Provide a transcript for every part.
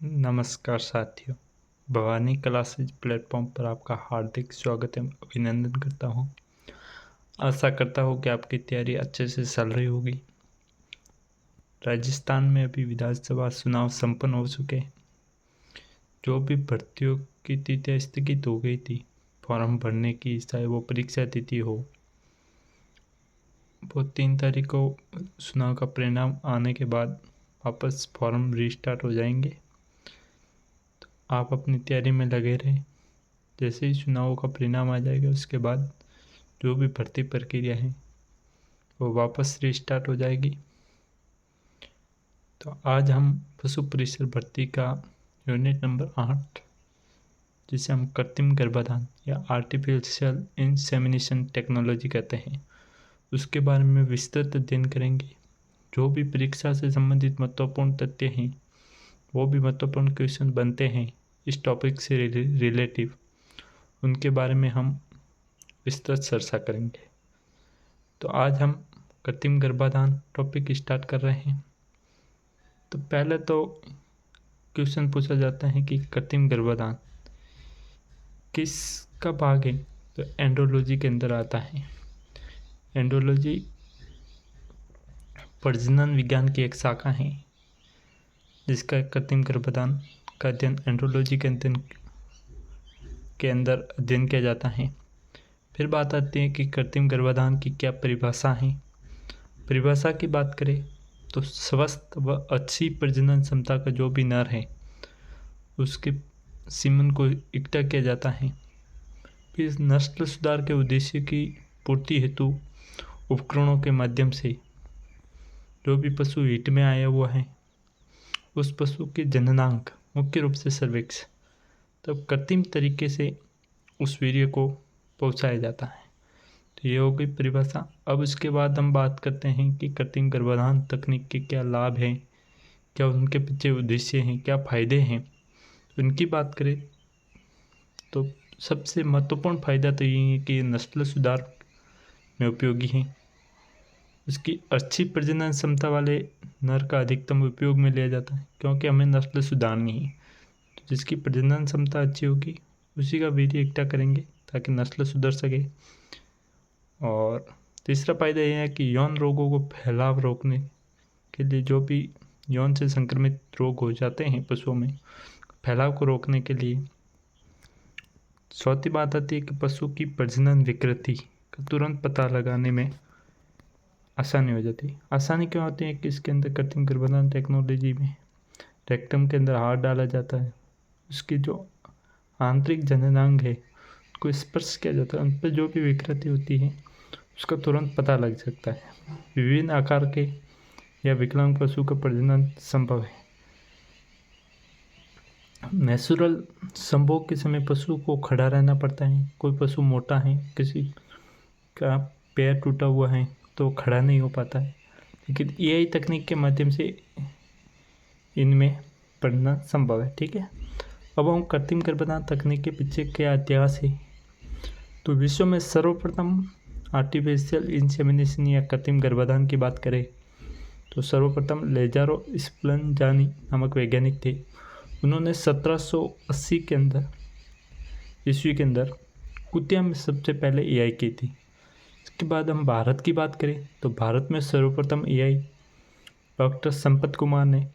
नमस्कार साथियों, Bhavani classes platform पर आपका हार्दिक स्वागत एवं अभिनंदन करता हूं। आशा करता हूं कि आपकी तैयारी अच्छे से चल रही होगी। राजस्थान में अभी विधानसभा चुनाव संपन्न हो चुके हैं। जो भी भर्तियों की तिथियां स्थगित हो गई थी फॉर्म भरने की, चाहे वो परीक्षा तिथि हो, वो 3 तारीख को चुनाव का परिणाम आने के बाद वापस फॉर्म रीस्टार्ट हो जाएंगे। आप अपनी तैयारी में लगे रहें। जैसे ही चुनाव का परिणाम आ जाएगा उसके बाद जो भी भर्ती प्रक्रिया है वो वापस रीस्टार्ट हो जाएगी। तो आज हम पशु परिसर भर्ती का यूनिट नंबर 8, जिसे हम कृत्रिम गर्भाधान या आर्टिफिशियल इंसेमिनेशन टेक्नोलॉजी कहते हैं, उसके बारे में विस्तृत अध्ययन करेंगे। जो भी परीक्षा से संबंधित महत्वपूर्ण तथ्य हैं, वो भी महत्वपूर्ण क्वेश्चन बनते हैं इस टॉपिक से रिलेटिव, उनके बारे में हम विस्तृत चर्चा करेंगे। तो आज हम कृत्रिम गर्भाधान टॉपिक स्टार्ट कर रहे हैं। तो पहले तो क्वेश्चन पूछा जाता है कि कृत्रिम गर्भाधान किसका भाग है? तो एंड्रोलॉजी के अंदर आता है। एंड्रोलॉजी प्रजनन विज्ञान की एक शाखा है, जिसका कृत्रिम गर्भाधान का अध्ययन एंड्रोलॉजी के अंदर अध्ययन किया जाता है। फिर बात आती है कि कृत्रिम गर्भाधान की क्या परिभाषा है। परिभाषा की बात करें तो स्वस्थ व अच्छी प्रजनन क्षमता का जो भी नर है उसके सीमन को इकट्ठा किया जाता है। फिर नस्ल सुधार के उद्देश्य की पूर्ति हेतु उपकरणों के माध्यम से जो भी पशु हिट में आया हुआ है उस पशु के जननांक, मुख्य रूप से सर्विक्स, तब कृत्रिम तरीके से उस वीर्य को पहुंचाया जाता है। तो ये हो गई परिभाषा। अब उसके बाद हम बात करते हैं कि कृत्रिम गर्भाधान तकनीक के क्या लाभ हैं, क्या उनके पीछे उद्देश्य हैं, क्या फ़ायदे हैं। उनकी बात करें तो सबसे महत्वपूर्ण फ़ायदा तो ये है कि ये नस्ल सुधार में उपयोगी है। उसकी अच्छी प्रजनन क्षमता वाले नर का अधिकतम उपयोग में लिया जाता है, क्योंकि हमें नस्ल सुधारनी है। तो जिसकी प्रजनन क्षमता अच्छी होगी उसी का वीर्य इकट्ठा करेंगे ताकि नस्ल सुधर सके। और तीसरा फायदा यह है कि यौन रोगों को फैलाव रोकने के लिए, जो भी यौन से संक्रमित रोग हो जाते हैं पशुओं में, फैलाव को रोकने के लिए। चौथी बात आती है कि पशु की प्रजनन विकृति का तुरंत पता लगाने में आसानी हो जाती है। आसानी क्यों होती है कि इसके अंदर कृत्रिम गर्भाधान टेक्नोलॉजी में रेक्टम के अंदर हाथ डाला जाता है, उसकी जो आंतरिक जननांग है उसको स्पर्श किया जाता है, उन पर जो भी विकृति होती है उसका तुरंत पता लग सकता है। विभिन्न आकार के या विकलांग पशु का प्रजनन संभव है। नेचुरल संभोग के समय पशु को खड़ा रहना पड़ता है। कोई पशु मोटा है, किसी का पैर टूटा हुआ है तो खड़ा नहीं हो पाता है, लेकिन एआई तकनीक के माध्यम से इनमें पढ़ना संभव है। ठीक है, अब हम कृत्रिम गर्भाधान तकनीक के पीछे क्या इतिहास है। तो विश्व में सर्वप्रथम आर्टिफिशियल इंसेमिनेशन या कृत्रिम गर्भाधान की बात करें तो सर्वप्रथम लेजारो स्प्लनजानी नामक वैज्ञानिक थे। उन्होंने 1780 के अंदर ईस्वी के अंदर कुतिया में सबसे पहले एआई की थी। इसके बाद हम भारत की बात करें तो भारत में सर्वप्रथम एआई डॉक्टर संपत कुमार ने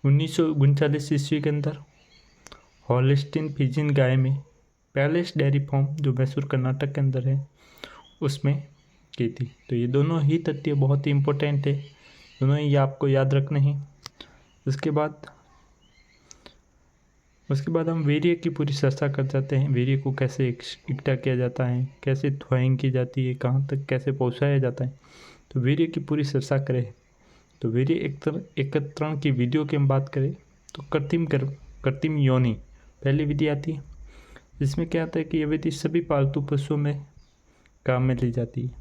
1939 ईस्वी के अंदर हॉलिस्टीन फ्रीजियन गाय में पैलेस डेयरी फार्म, जो मैसूर कर्नाटक के अंदर है, उसमें की थी। तो ये दोनों ही तथ्य बहुत ही इम्पोर्टेंट है, दोनों ही आपको याद रखने हैं। उसके बाद हम वीर्य की पूरी चर्चा कर जाते हैं। वीर्य को कैसे इकट्ठा किया जाता है, कैसे ध्वनिंग की जाती है, कहाँ तक कैसे पहुँचाया जाता है। तो वीर्य की पूरी चर्चा करें तो वीर्य एकत्रण की विधियों की हम बात करें तो कृत्रिम योनि पहली विधि आती है। इसमें क्या आता है कि यह विधि सभी पालतू पशुओं में काम में ली जाती है।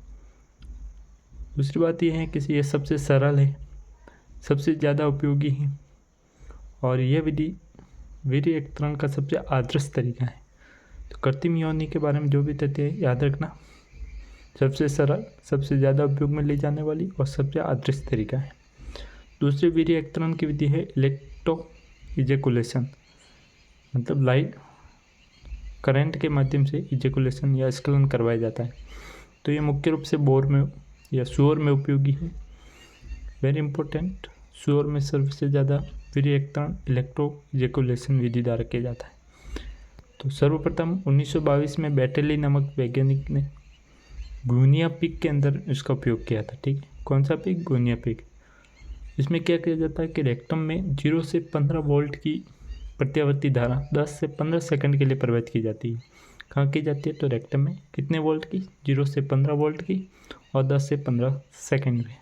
दूसरी बात यह है कि यह सबसे सरल है, सबसे ज़्यादा उपयोगी है, और यह विधि वीर्य एकत्रण का सबसे आदर्श तरीका है। तो कृत्रिम योनि के बारे में जो भी तथ्य है याद रखना, सबसे सरल, सबसे ज़्यादा उपयोग में ली जाने वाली और सबसे आदर्श तरीका है। दूसरी वीर्य एकत्रण की विधि है इजेकुलेशन, मतलब लाइट करंट के माध्यम से इजेकुलेशन या स्खलन करवाया जाता है। तो ये मुख्य रूप से बोर में या सूअर में उपयोगी है। वेरी इंपॉर्टेंट, सूअर में सबसे ज़्यादा वीर्यक्तरण इलेक्ट्रो इजेकुलेशन विधि द्वारा किया जाता है। तो सर्वप्रथम 1922 में बैटेली नामक वैज्ञानिक ने गुनिया पिग के अंदर इसका उपयोग किया था। ठीक है, कौन सा पिग? गुनिया पिग। इसमें क्या किया जाता है कि रेक्टम में 0 से 15 वोल्ट की प्रत्यावर्ती धारा 10 से 15 सेकंड के लिए प्रवाहित की जाती है। कहाँ की जाती है? तो रेक्टम में कितने वोल्ट की? 0 से 15 वोल्ट की और 10 से 15 सेकंड में।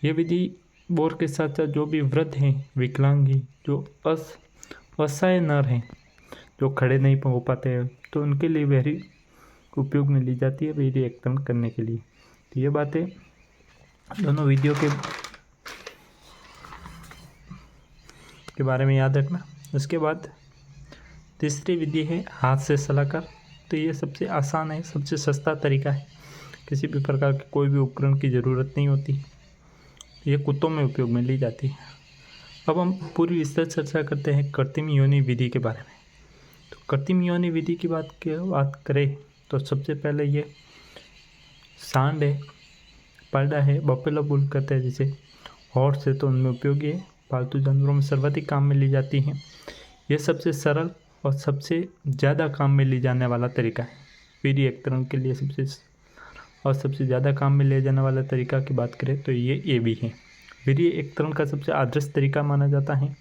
यह विधि बोर के साथ साथ जो भी वृद्ध हैं, विकलांग हैं, जो असहाय नर हैं, जो खड़े नहीं हो पाते हैं, तो उनके लिए वेरी उपयोग में ली जाती है वीर्यक्तरण करने के लिए। तो ये बातें दोनों वीडियो के बारे में याद रखना। उसके बाद तीसरी विधि है हाथ से सलाकर। तो ये सबसे आसान है, सबसे सस्ता तरीका है, किसी भी प्रकार के कोई भी उपकरण की ज़रूरत नहीं होती। ये कुत्तों में उपयोग में ली जाती है। अब हम पूरी विस्तृत चर्चा करते हैं कृत्रिम योनि विधि के बारे में। तो कृत्रिम योनि विधि की बात करें तो सबसे पहले ये सांड है, पाल्डा है, बफेलो बुल कहते हैं जिसे, हॉर्स है, तो उनमें उपयोगी है। पालतू जानवरों में सर्वाधिक काम में ली जाती हैं। यह सबसे सरल और सबसे ज़्यादा काम में ली जाने वाला तरीका है वीर्यक्तरण के लिए। सबसे ज़्यादा काम में ले जाने वाला तरीका की बात करें तो ये भी है। वीर्यक्तरण का सबसे आदर्श तरीका माना जाता है।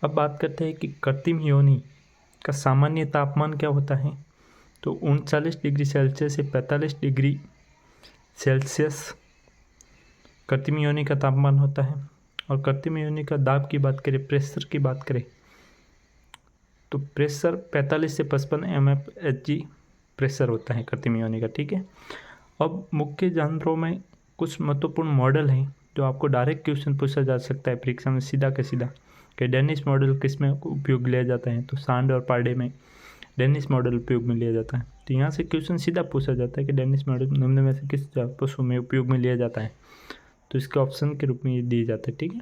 अब बात करते हैं कि कृत्रिम योनि का सामान्य तापमान क्या होता है। तो 39 डिग्री सेल्सियस से 45 डिग्री सेल्सियस कृत्रिम योनि का तापमान होता है। और कृत्रिम योनि का दाब की बात करें, प्रेशर की बात करें, तो प्रेशर 45 से 55 mmHg प्रेशर होता है कृत्रिम योनि का। ठीक है, अब मुख्य जानवरों में कुछ महत्वपूर्ण मॉडल हैं जो आपको डायरेक्ट क्वेश्चन पूछा जा सकता है परीक्षा में सीधा का सीधा कि डेनिस मॉडल किस में उपयोग लिया जाता है। तो सांड और पाड़े में डेनिस मॉडल उपयोग में लिया जाता है। तो यहाँ से क्वेश्चन सीधा पूछा जाता है कि डेनिस मॉडल निम्न में से किस पशु में उपयोग में लिया जाता है। तो इसके ऑप्शन के रूप में ये दिए जाते हैं। ठीक है,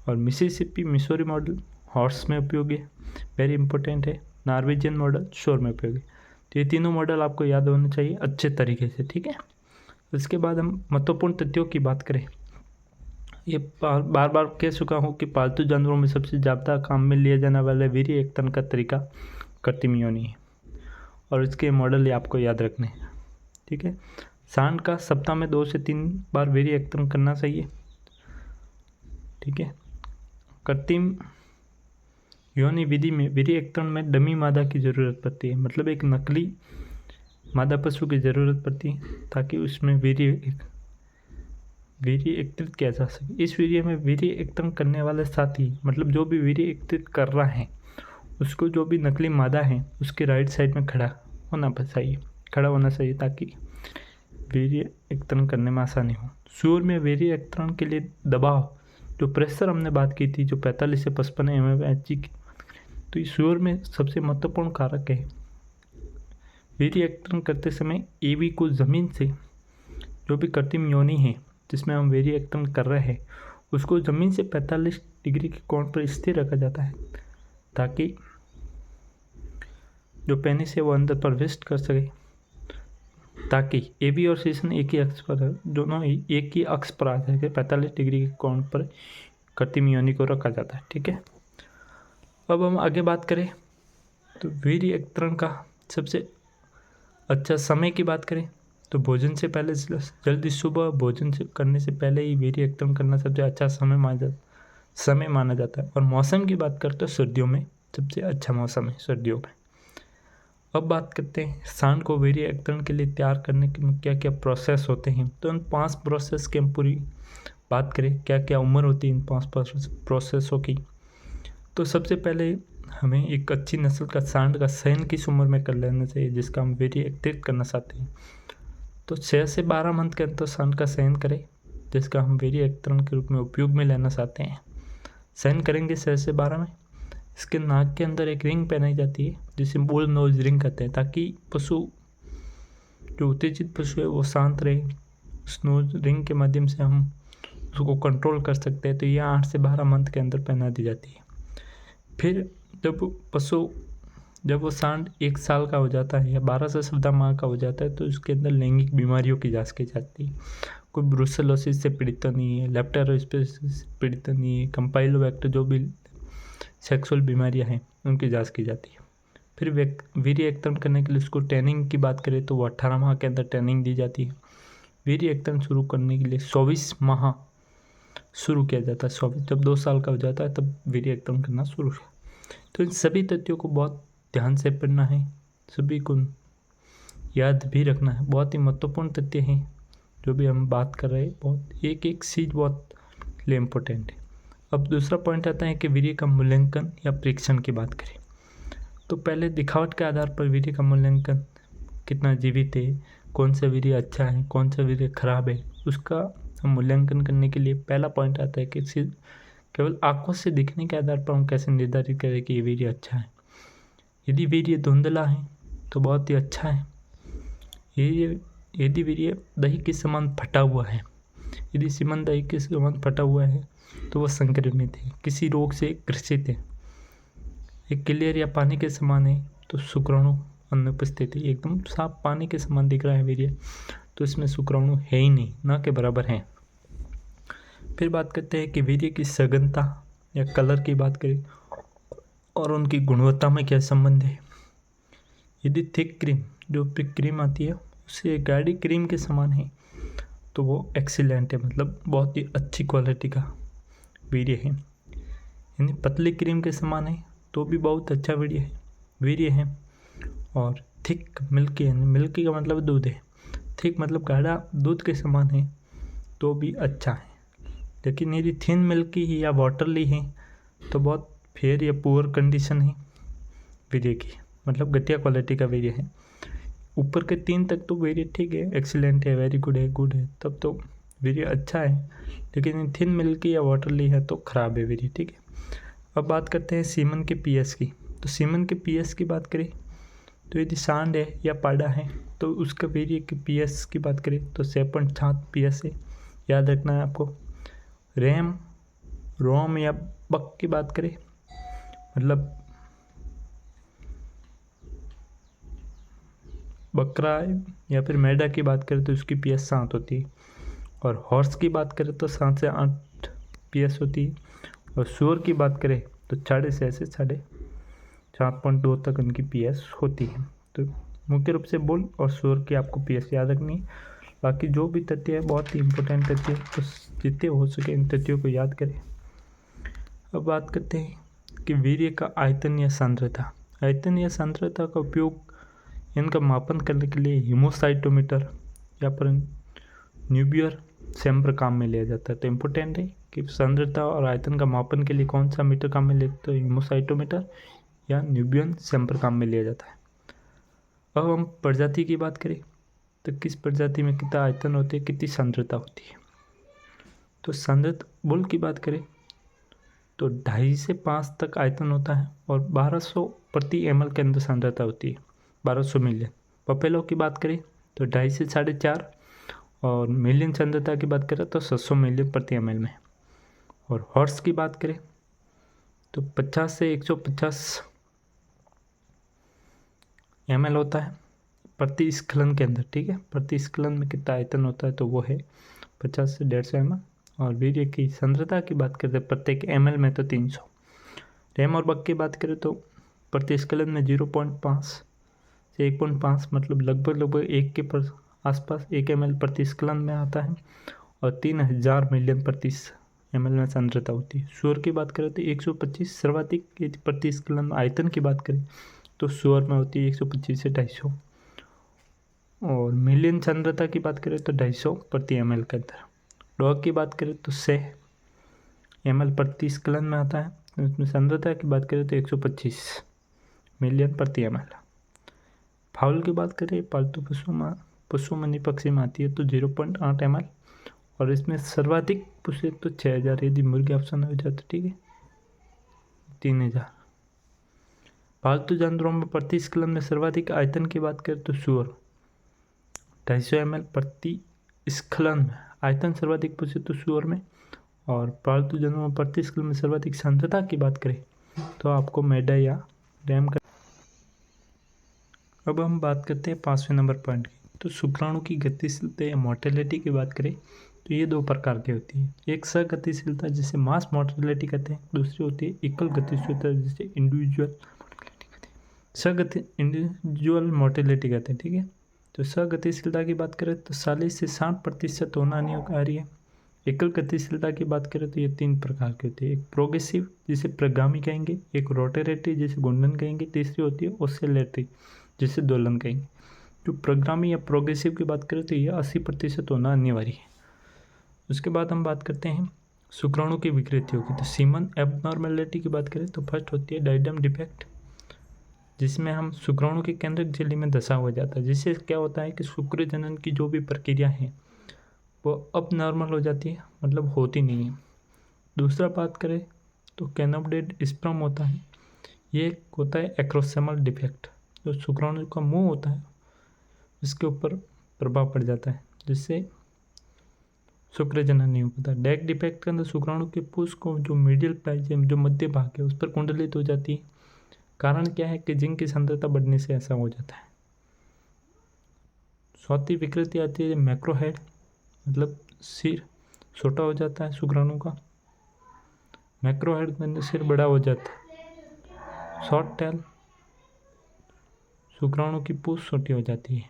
और मिसिसिपी मिसोरी मॉडल हॉर्स में उपयोगी है, वेरी इंपॉर्टेंट है। नॉर्वेजियन मॉडल शोर में उपयोगी। तो ये तीनों मॉडल आपको याद होने चाहिए अच्छे तरीके से। ठीक है, इसके बाद हम महत्वपूर्ण तथ्यों की बात करें। ये बार बार कह चुका हूँ कि पालतू जानवरों में सबसे ज़्यादा काम में लिया जाने वाला वीर्यक्तरण का तरीका कृत्रिम योनि है और इसके मॉडल ये आपको याद रखने हैं। ठीक है, सांड का सप्ताह में 2 से 3 बार वीर्यक्तरण करना चाहिए। ठीक है, कृत्रिम योनि विधि में वीर्यक्तरण में डमी मादा की ज़रूरत पड़ती है, मतलब एक नकली मादा पशु की ज़रूरत पड़ती है ताकि उसमें वीर्य एकत्रित किया जा सके। इस वीर्य में वीर्यक्तरण करने वाले साथी, मतलब जो भी वीर्य एकत्रित कर रहा है, उसको जो भी नकली मादा है उसके राइट साइड में खड़ा होना चाहिए ताकि वीर्यक्तरण करने में आसानी हो। सूअर में वीर्यक्तरण के लिए दबाव, जो प्रेशर हमने बात की थी, जो 45 से 55 mmHg की, तो इस सूअर में सबसे महत्वपूर्ण कारक है वीर्यक्तरण करते समय एवी को ज़मीन से, जो भी कृत्रिम योनि है जिसमें हम वीर्यक्तरण कर रहे हैं, उसको ज़मीन से 45 डिग्री के कोण पर स्थिर रखा जाता है ताकि जो पेनिस है वो अंदर प्रवेश कर सके, ताकि एबी और सीसन एक ही अक्ष पर है, दोनों ही एक ही अक्ष पर आ सके। 45 डिग्री के कोण पर कृत्रिम योनि को रखा जाता है। ठीक है, अब हम आगे बात करें तो वीर्यक्तरण का सबसे अच्छा समय की बात करें तो भोजन से पहले, जल्दी सुबह भोजन से करने से पहले ही वीर्यक्तरण करना सबसे अच्छा समय माना जाता है। और मौसम की बात करते हैं सर्दियों में सबसे अच्छा मौसम है सर्दियों में। अब बात करते हैं सांड को वीर्यक्तरण के लिए तैयार करने के क्या क्या प्रोसेस होते हैं। तो उन 5 प्रोसेस की हम पूरी बात करें, क्या क्या उम्र होती है इन 5 प्रोसेसों की। तो सबसे पहले हमें एक अच्छी नस्ल का सांड का चयन किस उम्र में कर लेना चाहिए जिसका हम वीर्यक्तृत करना चाहते हैं। तो 6 से 12 मंथ के अंदर सांड का चयन करें जिसका हम वीर्यक्तरण के रूप में उपयोग में लेना चाहते हैं। चयन करेंगे 6 से 12 में। इसके नाक के अंदर एक रिंग पहनाई जाती है जिसे बुल नोज रिंग कहते हैं, ताकि पशु जो उत्तेजित पशु है वो शांत रहे। उस नोज रिंग के माध्यम से हम उसको कंट्रोल कर सकते हैं, तो ये 8 से 12 मंथ के अंदर पहना दी जाती है। फिर जब वो सांड 1 साल का हो जाता है या 12 से 14 माह का हो जाता है, तो उसके अंदर लैंगिक बीमारियों की जांच की जाती है। कोई ब्रुसेलोसिस से पीड़ित तो नहीं है, लेप्टोस्पिरोसिस से पीड़ित तो नहीं है, कंपाइलोबैक्टर जो भी सेक्सुअल बीमारियां हैं उनकी जांच की जाती है। फिर वीर्य एक्तन करने के लिए उसको ट्रेनिंग की बात करें तो वो 18 माह के अंदर ट्रेनिंग दी जाती है। वीर्य एक्तन शुरू करने के लिए 24 माह शुरू किया जाता है। 24 जब 2 साल का हो जाता है तब वीर्य एक्तन करना शुरू किया। तो इन सभी तथ्यों को बहुत ध्यान से पढ़ना है, सभी को याद भी रखना है। बहुत ही महत्वपूर्ण तथ्य हैं जो भी हम बात कर रहे हैं, बहुत एक एक चीज़ बहुत इम्पोर्टेंट है। अब दूसरा पॉइंट आता है कि वीर्य का मूल्यांकन या परीक्षण की बात करें तो पहले दिखावट के आधार पर वीर्य का मूल्यांकन, कितना जीवित है, कौन सा वीर्य अच्छा है, कौन सा वीर्य खराब है, उसका हम मूल्यांकन करने के लिए पहला पॉइंट आता है कि केवल आंखों से दिखने के आधार पर हम कैसे निर्धारित करें कि ये वीर्य अच्छा है। यदि वीर्य धुंधला है तो बहुत ही अच्छा है। यदि वीर्य दही के समान फटा हुआ है, यदि सीमन दही के समान फटा हुआ है तो वह संक्रमित है, किसी रोग से ग्रसित है। एक क्लियर या पानी के समान है तो शुक्राणु अनुपस्थित है। एकदम साफ पानी के समान दिख रहा है वीर्य तो इसमें शुक्राणु है ही नहीं, ना के बराबर है। फिर बात करते हैं कि वीर्य की सघनता या कलर की बात करें और उनकी गुणवत्ता में क्या संबंध है। यदि थिक क्रीम, जो क्रीम आती है उससे गाढ़ी क्रीम के समान है तो वो एक्सीलेंट है, मतलब बहुत ही अच्छी क्वालिटी का वीर्य है। यानी पतली क्रीम के समान है तो भी बहुत अच्छा वीर्य है। और थिक मिल्की है, मिल्की का मतलब दूध है, थिक मतलब गाढ़ा दूध के समान है तो भी अच्छा है। लेकिन यदि थिन मिल्की है या वाटरली है तो बहुत फेयर या पुअर कंडीशन है वीर्य की, मतलब घटिया क्वालिटी का वीर्य है। ऊपर के 3 तक तो वीर्य ठीक है, एक्सीलेंट है, वेरी गुड है, गुड है, तब तो वीर्य अच्छा है। लेकिन थिन मिल्की या वाटरली है तो खराब है वीर्य, ठीक है। अब बात करते हैं सीमन के पीएच की। तो सीमन के पीएच की बात करें तो यदि सांड है या पाड़ा है तो उसका वीर्य के पीएच की बात करें तो 6.7 पीएच है, याद रखना है आपको। रोम या बक की बात करें, मतलब बकरा या फिर मेढा की बात करें तो उसकी पीएच 7 होती है। और हॉर्स की बात करें तो 7 से 8 पीएच होती है। और सूअर की बात करें तो 6.5 से 7.2 तक उनकी पीएच होती है। तो मुख्य रूप से बुल और सूअर की आपको पीएच याद रखनी है। बाकी जो भी तथ्य है बहुत ही इम्पोर्टेंट तथ्य, तो जितने हो सके इन तथ्यों को याद करें। अब बात करते हैं कि वीर्य का आयतन या सांद्रता। आयतन या सांद्रता का उपयोग इनका मापन करने के लिए हीमोसाइटोमीटर या पर न्यूबियर चैम्बर काम में लिया जाता है। तो इम्पोर्टेंट है कि सांद्रता और आयतन का मापन के लिए कौन सा मीटर काम में लेते, तो हीमोसाइटोमीटर या न्यूबियन चैम्बर काम में लिया जाता है। अब हम प्रजाति की बात करें तो किस प्रजाति में कितना आयतन होती है, कितनी सांद्रता होती है। तो सांद्रता बुल की बात करें तो 2.5 से 5 तक आयतन होता है और 1200 प्रति ml के अंदर सांद्रता होती है, 1200 मिलियन। बफेलो की बात करें तो 2.5 से 4.5 और मिलियन सांद्रता की बात करें तो 700 मिलियन प्रति ml में। और हॉर्स की बात करें तो 50 से 150 ml होता है प्रति स्खलन के अंदर, ठीक है। प्रति स्खलन में कितना आयतन होता है तो वो है 50 से 150 ml। और वीर्य की सांद्रता की बात करें प्रत्येक ml में तो 300। रेम और बक की बात करें तो प्रति स्खलन में 0.5 से 1.5, मतलब लगभग 1 के आसपास 1 ml प्रति स्खलन में आता है। और 3000 मिलियन प्रति ml में सांद्रता होती है। सूअर की बात करें तो 125 सर्वाधिक, यदि प्रति स्खलन आयतन की बात करें तो सूअर में होती है 125 से 250। और मिलियन सांद्रता की बात करें तो 250 प्रति ml के अंदर। डॉग की बात करें तो 100 ml प्रति स्खलन में आता है। उसमें सांद्रता की बात करें तो 125 मिलियन प्रति ml। फाउल की बात करें पालतू पशु मनी पक्षी में आती है तो 0.8 ml। और इसमें सर्वाधिक पूछे तो 6000, यदि मुर्गी ऑप्शन हो जाए तो ठीक है 3000। पालतू जानवरों में प्रति स्खलन में सर्वाधिक आयतन की बात करें तो सूअर 250 ml प्रति स्खलन में आयतन सर्वाधिक पूछे तो सूअर में और पालतू जानवरों में प्रति स्केल में सर्वाधिक सांद्रता की बात करें तो आपको मैडा या रैम का। अब हम बात करते हैं 5वें नंबर पॉइंट की। तो शुक्राणु की गतिशीलता या मोर्टेलिटी की बात करें तो ये 2 प्रकार की होती है। एक सगतिशीलता जिसे मास मोर्टेलिटी कहते हैं, दूसरी होती है एकल गतिशीलता जिसे इंडिविजुअल मोर्टेलिटी कहते हैं। ठीक है, तो सगतिशीलता की बात करें तो 40 से 60% होना अनिवार्य है। एकल गतिशीलता की बात करें तो ये 3 प्रकार की होती है। एक प्रोग्रेसिव जिसे प्रगामी कहेंगे, एक रोटेटरी जिसे घूर्णन कहेंगे, तीसरी होती है ऑसिलेटरी जिसे दोलन कहेंगे। जो प्रगामी या प्रोग्रेसिव की बात करें तो यह 80% होना अनिवार्य है। उसके बाद हम बात करते हैं शुक्राणु की विकृतियों की। तो सीमन एबनॉर्मेलिटी की बात करें तो फर्स्ट होती है डायडम डिफेक्ट, जिसमें हम शुक्राणु के केंद्रक झिल्ली में धंसा हो जाता है, जिससे क्या होता है कि शुक्र जनन की जो भी प्रक्रिया है वो अब नॉर्मल हो जाती है, मतलब होती नहीं है। दूसरा बात करें तो कैनोडेड स्पर्म होता है, ये होता है एक्रोसोमल डिफेक्ट, जो शुक्राणु का मुंह होता है इसके ऊपर प्रभाव पड़ जाता है, जिससे शुक्र जनन नहीं हो पाता। डैक डिफेक्ट के अंदर शुक्राणु के पुष्प को जो मीडियल पैच है, जो मध्य भाग है, उस पर कुंडलित हो जाती है। कारण क्या है कि जिंक की सांद्रता बढ़ने से ऐसा हो जाता है। चौथी विकृति आती है मैक्रोहेड, मतलब सिर छोटा हो जाता है शुक्राणु का। मैक्रोहेड के अंदर सिर बड़ा हो जाता है। शॉर्ट टेल, शुक्राणु की पूंछ छोटी हो जाती है।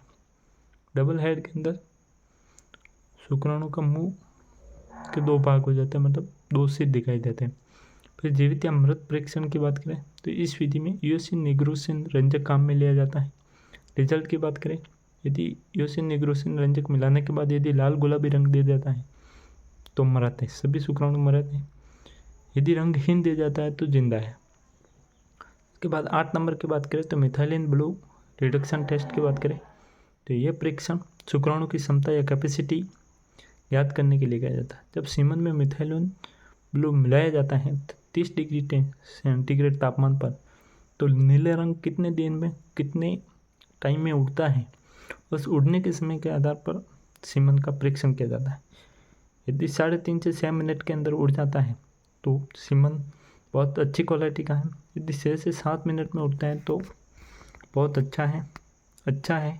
डबल हेड के अंदर शुक्राणु का मुंह के 2 भाग हो जाते हैं, मतलब 2 सिर दिखाई देते हैं। फिर जीवित या मृत परीक्षण की बात करें तो इस विधि में यूसिन निग्रोसिन रंजक काम में लिया जाता है। रिजल्ट की बात करें, यदि यूसिन निग्रोसिन रंजक मिलाने के बाद यदि लाल गुलाबी रंग दे देता है तो मरते हैं, सभी शुक्राणु मरते हैं। यदि रंगहीन दे जाता है तो जिंदा है। उसके बाद 8 नंबर की बात करें तो मिथाइलिन ब्लू रिडक्शन टेस्ट की बात करें तो यह परीक्षण शुक्राणु की क्षमता या कैपेसिटी याद करने के लिए किया जाता है। जब सीमन में मिथाइलिन ब्लू मिलाया जाता है 30 डिग्री सेंटीग्रेड तापमान पर, तो नीले रंग कितने दिन में कितने टाइम में उड़ता है, उस उड़ने के समय के आधार पर सीमन का परीक्षण किया जाता है। यदि 3.5 से 6 मिनट के अंदर उड़ जाता है तो सीमन बहुत अच्छी क्वालिटी का है। यदि 6 से 7 मिनट में उड़ता है तो बहुत अच्छा है,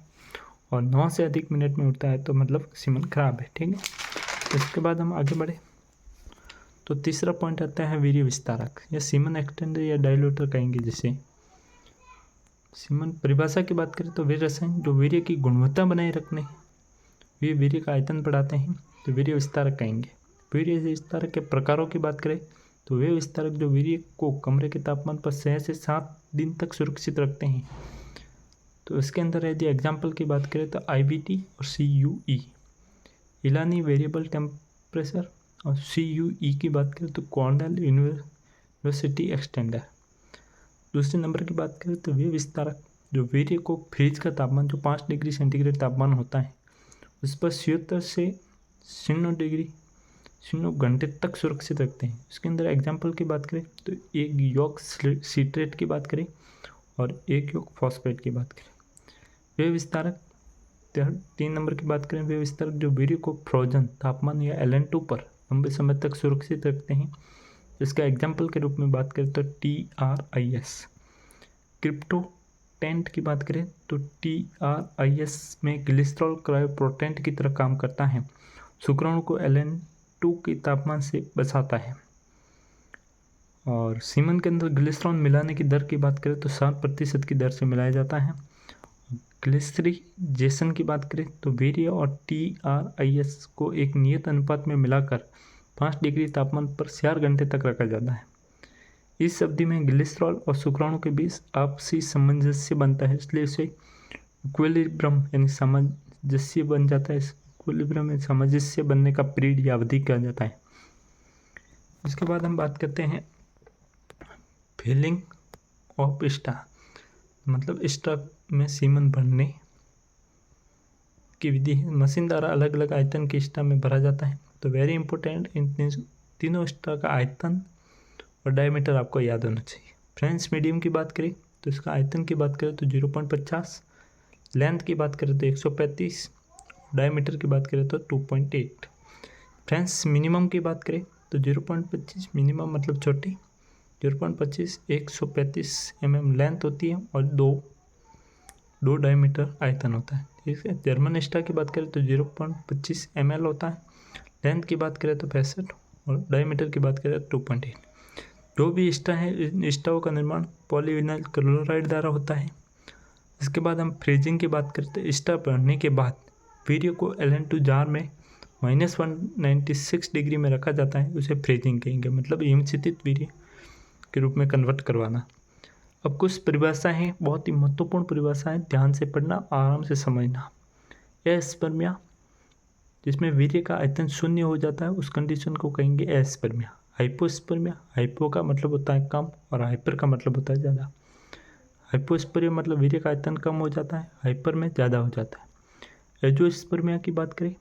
और 9 से अधिक मिनट में उड़ता है तो मतलब सीमन खराब है। ठीक है, इसके बाद हम आगे बढ़े तो तीसरा पॉइंट आता है वीर्य विस्तारक या सीमन एक्सटेंडर या डायल्यूटर कहेंगे जिसे। सीमन परिभाषा की बात करें तो वे रसायन जो वीर्य की गुणवत्ता बनाए रखने वे वीर्य का आयतन बढ़ाते हैं तो वीर्य विस्तारक कहेंगे। वीर्य विस्तारक के प्रकारों की बात करें तो वे विस्तारक जो वीर्य को कमरे के तापमान पर 6 से 7 दिन तक सुरक्षित रखते हैं। तो इसके अंदर यदि एग्जाम्पल की बात करें तो IVT और CUE, इलानी वेरिएबल टेम्परेचर, और CUE की बात करें तो कॉर्नेल यूनिवर्सिटी एक्सटेंडर। दूसरे नंबर की बात करें तो वे विस्तारक जो वीर्य को फ्रिज का तापमान जो 5 डिग्री सेंटीग्रेड तापमान होता है उस पर 76 से 0 घंटे तक सुरक्षित रखते हैं। इसके अंदर एग्जाम्पल की बात करें तो एक योग सीट्रेट की बात करें और एक योग फॉस्फेट की बात करें। वे विस्तारक 3 नंबर की बात करें, वे विस्तारक जो वीर्य को फ्रोजन तापमान या LN2 पर लंबे समय तक सुरक्षित रखते हैं। इसका एग्जाम्पल के रूप में बात करें तो TRIS। क्रिप्टोटेंट की बात करें तो TRIS में ग्लिसरॉल क्रायोप्रोटेंट की तरह काम करता है, शुक्राणु को LN2 के तापमान से बचाता है। और सीमन के अंदर ग्लिसरॉल मिलाने की दर की बात करें तो 7% की दर से मिलाया जाता है। ग्लिसरीजेशन की बात करें तो वीर्य और TRIS को एक नियत अनुपात में मिलाकर 5 डिग्री तापमान पर 4 घंटे तक रखा जाता है। इस अवधि में ग्लिसरॉल और शुक्राणु के बीच आपसी सामंजस्य बनता है, इसलिए इसे इक्विलिब्रियम यानी सामंजस्य बन जाता है। इक्विलिब्रियम में सामंजस्य बनने का पीरियड या अवधि कहा जाता है। उसके बाद हम बात करते हैं फिलिंग ऑफ स्टा, मतलब स्टा में सीमन भरने की विधि है। मशीन द्वारा अलग अलग आयतन के स्टा में भरा जाता है। तो वेरी इंपॉर्टेंट, इन तीनों स्टा का आयतन और डायमीटर आपको याद होना चाहिए। फ्रेंच मीडियम की बात करें तो इसका आयतन की बात करें तो 0.50, लेंथ की बात करें तो 135, डायमीटर की बात करें तो 2.8। फ्रेंच मिनिमम की बात करें तो 0.25 मिनिमम मतलब छोटी, 0.25 135 mm लेंथ होती है और दो डायमीटर आयतन होता है। ठीक है, जर्मन स्टार की बात करें तो 0.25 ml होता है, लेंथ की बात करें तो 65 और डायमीटर की बात करें तो 2.8। जो भी स्टा है, इन स्टाओं का निर्माण पॉलीविनाइल क्लोराइड द्वारा होता है। इसके बाद हम फ्रीजिंग की बात करते हैं। स्टा बढ़ने के बाद वीर्य को LN2 जार में -196 डिग्री में रखा जाता है, उसे फ्रीजिंग कहेंगे, मतलब हिमचितित वीर्य के रूप में कन्वर्ट करवाना। अब कुछ परिभाषा हैं, बहुत ही महत्वपूर्ण परिभाषा है, ध्यान से पढ़ना, आराम से समझना। एस्पर्मिया, जिसमें वीर्य का आयतन 0 हो जाता है, उस कंडीशन को कहेंगे एस्पर्मिया। हाइपोस्पर्मिया, हाइपो का मतलब होता है कम और हाइपर का मतलब होता है ज़्यादा। हाइपोस्पर्मिया मतलब वीर्य का आयतन कम हो जाता है, हाइपर में ज़्यादा हो जाता है। एंजियोस्पर्मिया की बात करें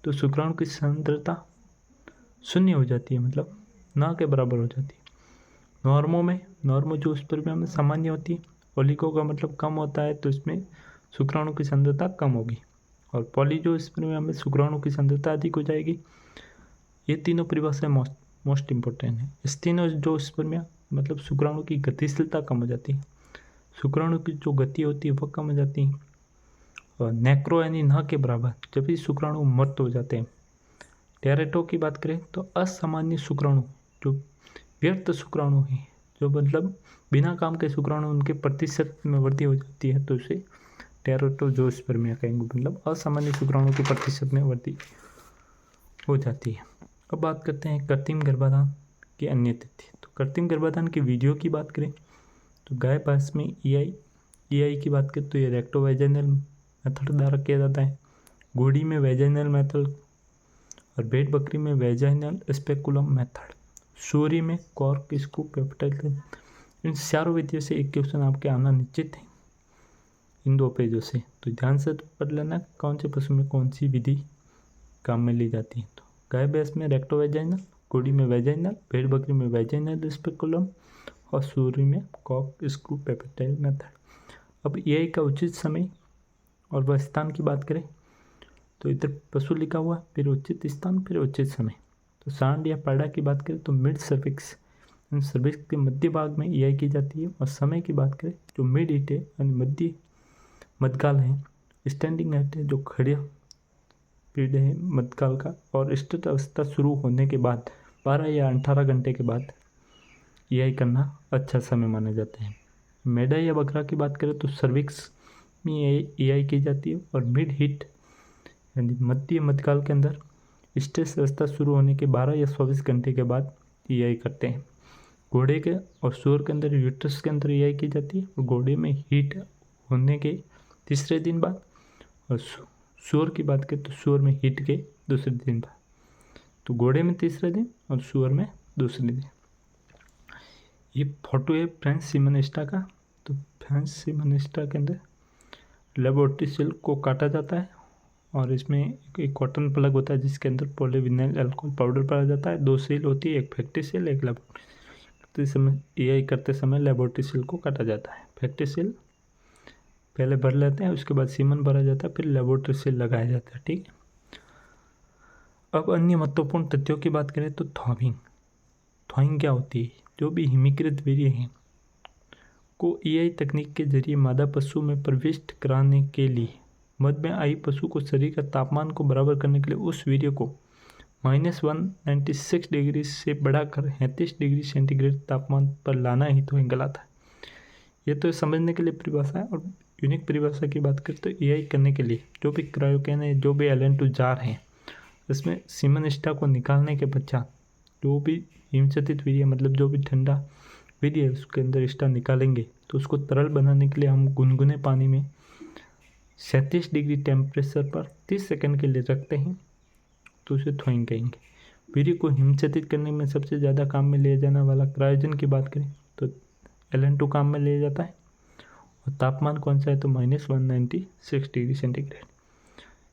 तो शुक्राणु की सांद्रता 0 हो जाती है, मतलब ना के बराबर हो जाती है। नॉर्मोजोस्पर्मिया में सामान्य होती है। ओलिगो का मतलब कम होता है, तो इसमें शुक्राणु की सांद्रता कम होगी। और पॉलीजोस्पर्मिया में शुक्राणु की सांद्रता अधिक हो जाएगी। ये तीनों परिभाषाएं मोस्ट इंपॉर्टेंट है। स्टेनोजोस्पर्मिया मतलब शुक्राणु की गतिशीलता कम हो जाती है, शुक्राणु की जो गति होती है वह कम हो जाती है। और नेक्रो यानी न के बराबर, जब भी शुक्राणु मृत हो जाते हैं। टेरेटो की बात करें तो असामान्य शुक्राणु, जो व्यर्थ शुक्राणु हैं, जो मतलब बिना काम के शुक्राणु, उनके प्रतिशत में वृद्धि हो जाती है, तो उसे टेरेटोजोस्पर्मिया कहेंगे, मतलब असामान्य शुक्राणु के प्रतिशत में वृद्धि हो जाती है। अब बात करते हैं कृत्रिम गर्भाधान की अन्य तिथि। तो कृत्रिम गर्भाधान की विधियों की बात करें तो गाय भैंस में EI की बात करें तो ये रेक्टोवेजाइनल मेथड द्वारा किया जाता है। घोड़ी में वेजाइनल मेथड और भेड़ बकरी में वेजाइनल स्पेकुलम मेथड। सूरी में कॉर्क स्कूप पेप्टाइल। इन चारों विधियों से एक क्वेश्चन आपके आना निश्चित है इन 2 पेजों से, तो ध्यान से पढ़ लेना कौन से पशु में कौन सी विधि काम में ली जाती है। तो गाय भैंस में रेक्टोवेजाइनल, घोड़ी में वेजाइनल, भेड़ बकरी में वेजाइनल स्पेकुलम और सूरी में कॉर्क स्कूप पेप्टाइल मेथड। अब EI का उचित समय और वह स्थान की बात करें तो इधर पशु लिखा हुआ, फिर उचित स्थान, फिर उचित समय। तो सांड या पाड़ा की बात करें तो मिड सर्विक्स के मध्य भाग में EI की जाती है। और समय की बात करें जो मिड हिट है यानी मध्यकाल है, स्टैंडिंग हाइट है जो खड़े पीरियड है मध्यकाल का, और स्थित अवस्था शुरू होने के बाद 12 या 18 घंटे के बाद EI करना अच्छा समय माना जाता है। मेढा या बकरा की बात करें तो सर्विक्स में EI की जाती है और मिड हिट यानी मध्यकाल के अंदर स्ट्रेस अवस्था शुरू होने के 12 या 24 घंटे के बाद EI करते हैं। घोड़े के और सूअर के अंदर यूट्रस के अंदर EI की जाती है और घोड़े में हीट होने के तीसरे दिन बाद, और सूअर की बात करें तो सूअर में हीट के दूसरे दिन बाद। तो घोड़े में तीसरे दिन और सूअर में दूसरे दिन। ये फोटो है फ्रेंच सीमनिस्टा का। तो फ्रेंच सीमनिस्टा के अंदर लेबोरेटरी सेल को काटा जाता है और इसमें एक कॉटन प्लग होता है जिसके अंदर पॉलीविनाइल अल्कोहल पाउडर पाया जाता है। 2 सेल होती है, एक फैक्ट्री सेल, एक लेबोरेटरी। करते समय EI करते समय लेबोरेटरी सेल को काटा जाता है। फैक्ट्री सेल पहले भर लेते हैं, उसके बाद सीमन भरा जाता है, फिर लेबोरेटरी सेल लगाया जाता है। ठीक है। अब अन्य महत्वपूर्ण तथ्यों की बात करें तो थॉइंग क्या होती है? जो भी हिमीकृत वीर्य हैं को EI तकनीक के जरिए मादा पशु में प्रविष्ट कराने के लिए मध्य में आई पशु को शरीर का तापमान को बराबर करने के लिए उस वीर्य को -196 डिग्री से बढ़ाकर 37 डिग्री सेंटीग्रेड तापमान पर लाना ही थॉइंग कहलाता है। ये तो समझने के लिए परिभाषा है। और यूनिक परिभाषा की बात करें तो EI करने के लिए जो भी क्रायोकेन है, जो भी LN2 जार हैं, इसमें सीमनिस्टा को निकालने के पश्चात जो भी हिमचतित वीर्य मतलब जो भी ठंडा वीर्य है उसके अंदर स्टा निकालेंगे, तो उसको तरल बनाने के लिए हम गुनगुने पानी में 37 डिग्री टेम्परेचर पर 30 सेकंड के लिए रखते हैं, तो उसे थॉइंग कहेंगे। वीर्य को हिमचतित करने में सबसे ज़्यादा काम में लिया जाने वाला क्रायोजन की बात करें तो LN2 काम में लिया जाता है। और तापमान कौन सा है तो -196 डिग्री सेंटीग्रेड।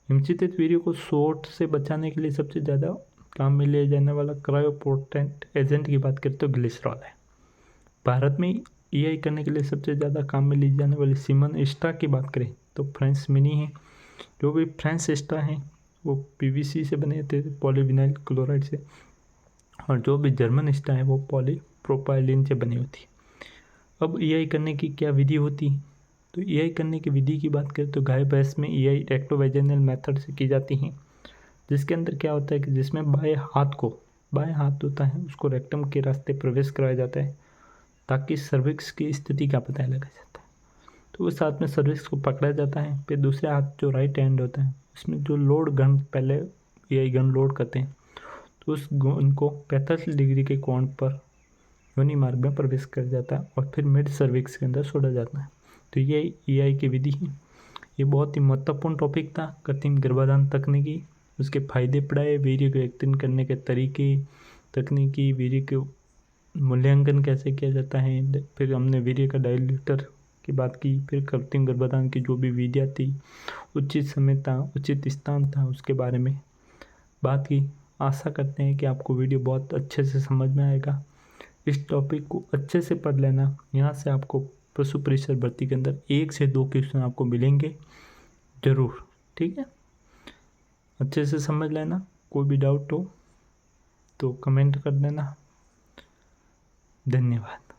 हिमचतित वीर्य को शॉर्ट से बचाने के लिए सबसे ज़्यादा काम में लिया जाने वाला क्रायोपोर्टेंट एजेंट की बात करें तो ग्लिसरॉल है। भारत में EI करने के लिए सबसे ज़्यादा काम में ली जाने वाली सीमनिस्टा की बात करें तो फ्रेंच मिनी है। जो भी फ्रेंच स्टा हैं वो PVC से बने थे, पॉलीविनाइल क्लोराइड से। और जो भी जर्मन ईस्टा है वो पॉलीप्रोपाइलिन से बनी होती है। अब EI करने की क्या विधि होती है? तो EI करने की विधि की बात करें तो गाय भैंस में EI रेक्टोवेजिनल मेथड से की जाती है, जिसके अंदर क्या होता है कि जिसमें बाएं हाथ होता है उसको रेक्टम के रास्ते प्रवेश कराया जाता है ताकि सर्विक्स की स्थिति का पता लगाया जाता है। तो उस हाथ में सर्विक्स को पकड़ा जाता है। फिर दूसरे हाथ जो राइट हैंड होता है उसमें जो लोड गन पहले EI गन लोड करते हैं तो उस गन को 45 डिग्री के कोण पर योनि मार्ग में प्रवेश कर जाता है और फिर मिड सर्विक्स के अंदर छोड़ा जाता है। तो ये EI की विधि है। ये बहुत ही महत्वपूर्ण टॉपिक था, कृत्रिम गर्भाधान तकनीकी, उसके फायदे पढ़ाए, वीर्य को एकत्रित करने के तरीके, तकनीकी, वीर्य के मूल्यांकन कैसे किया जाता है, फिर हमने वीर्य का डायल्यूटर की बात की, फिर कृत्रिम गर्भाधान की जो भी विधियाँ थी, उचित समय था, उचित स्थान था, उसके बारे में बात की। आशा करते हैं कि आपको वीडियो बहुत अच्छे से समझ में आएगा। इस टॉपिक को अच्छे से पढ़ लेना। यहाँ से आपको पशु परिषद भर्ती के अंदर 1 से 2 क्वेश्चन आपको मिलेंगे ज़रूर, ठीक है। अच्छे से समझ लेना। कोई भी डाउट हो तो कमेंट कर देना। धन्यवाद।